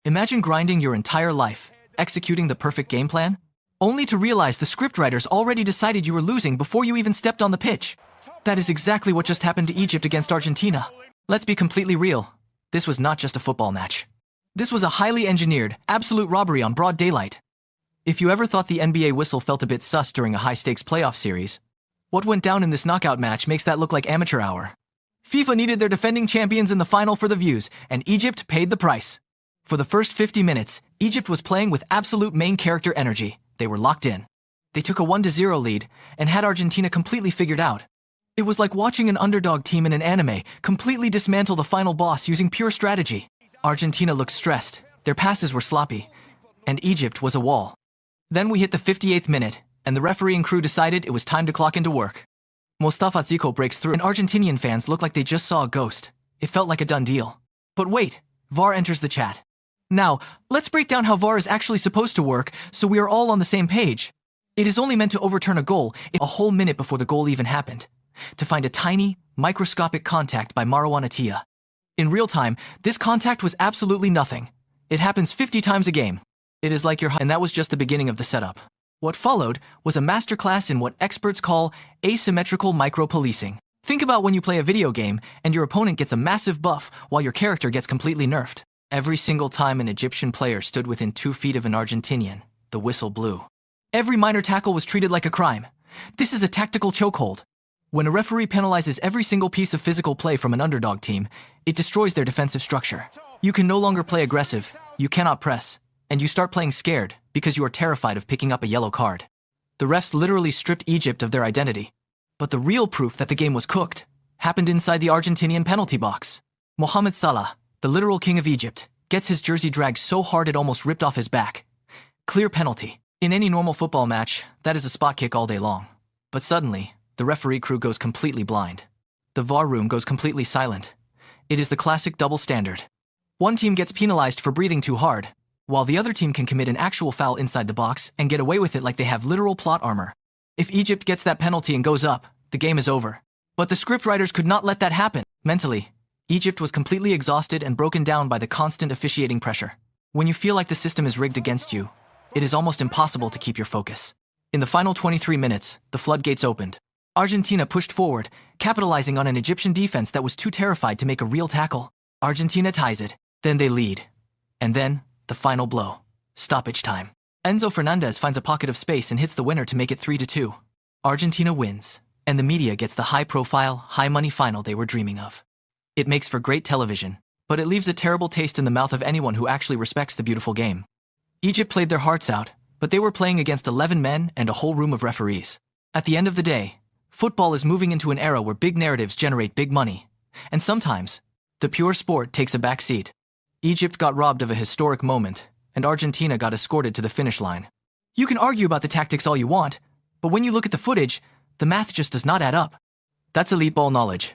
Imagine grinding your entire life, executing the perfect game plan, only to realize the scriptwriters already decided you were losing before you even stepped on the pitch. That is exactly what just happened to Egypt against Argentina. Let's be completely real. This was not just a football match. This was a highly engineered, absolute robbery on broad daylight. If you ever thought the NBA whistle felt a bit sus during a high-stakes playoff series, what went down in this knockout match makes that look like amateur hour. FIFA needed their defending champions in the final for the views, and Egypt paid the price. For the first 50 minutes, Egypt was playing with absolute main character energy. They were locked in. They took a 1-0 lead and had Argentina completely figured out. It was like watching an underdog team in an anime completely dismantle the final boss using pure strategy. Argentina looked stressed, their passes were sloppy, and Egypt was a wall. Then we hit the 58th minute, and the referee and crew decided it was time to clock into work. Mostafa Ziko breaks through, and Argentinian fans looked like they just saw a ghost. It felt like a done deal. But wait, VAR enters the chat. Now, let's break down how VAR is actually supposed to work so we are all on the same page. It is only meant to overturn a goal a whole minute before the goal even happened, to find a tiny, microscopic contact by Marawan Attia. In real time, this contact was absolutely nothing. It happens 50 times a game. It is like and that was just the beginning of the setup. What followed was a masterclass in what experts call asymmetrical micro-policing. Think about when you play a video game and your opponent gets a massive buff while your character gets completely nerfed. Every single time an Egyptian player stood within 2 feet of an Argentinian, the whistle blew. Every minor tackle was treated like a crime. This is a tactical chokehold. When a referee penalizes every single piece of physical play from an underdog team, it destroys their defensive structure. You can no longer play aggressive, you cannot press, and you start playing scared because you are terrified of picking up a yellow card. The refs literally stripped Egypt of their identity. But the real proof that the game was cooked happened inside the Argentinian penalty box. Mohamed Salah, the literal king of Egypt, gets his jersey dragged so hard it almost ripped off his back. Clear penalty. In any normal football match, that is a spot kick all day long. But suddenly, the referee crew goes completely blind. The VAR room goes completely silent. It is the classic double standard. One team gets penalized for breathing too hard, while the other team can commit an actual foul inside the box and get away with it like they have literal plot armor. If Egypt gets that penalty and goes up, the game is over. But the scriptwriters could not let that happen. Mentally, Egypt was completely exhausted and broken down by the constant officiating pressure. When you feel like the system is rigged against you, it is almost impossible to keep your focus. In the final 23 minutes, the floodgates opened. Argentina pushed forward, capitalizing on an Egyptian defense that was too terrified to make a real tackle. Argentina ties it, then they lead. And then, the final blow. Stoppage time. Enzo Fernandez finds a pocket of space and hits the winner to make it 3-2. Argentina wins, and the media gets the high-profile, high-money final they were dreaming of. It makes for great television, but it leaves a terrible taste in the mouth of anyone who actually respects the beautiful game. Egypt played their hearts out, but they were playing against 11 men and a whole room of referees. At the end of the day, football is moving into an era where big narratives generate big money, and sometimes, the pure sport takes a back seat. Egypt got robbed of a historic moment, and Argentina got escorted to the finish line. You can argue about the tactics all you want, but when you look at the footage, the math just does not add up. That's elite ball knowledge.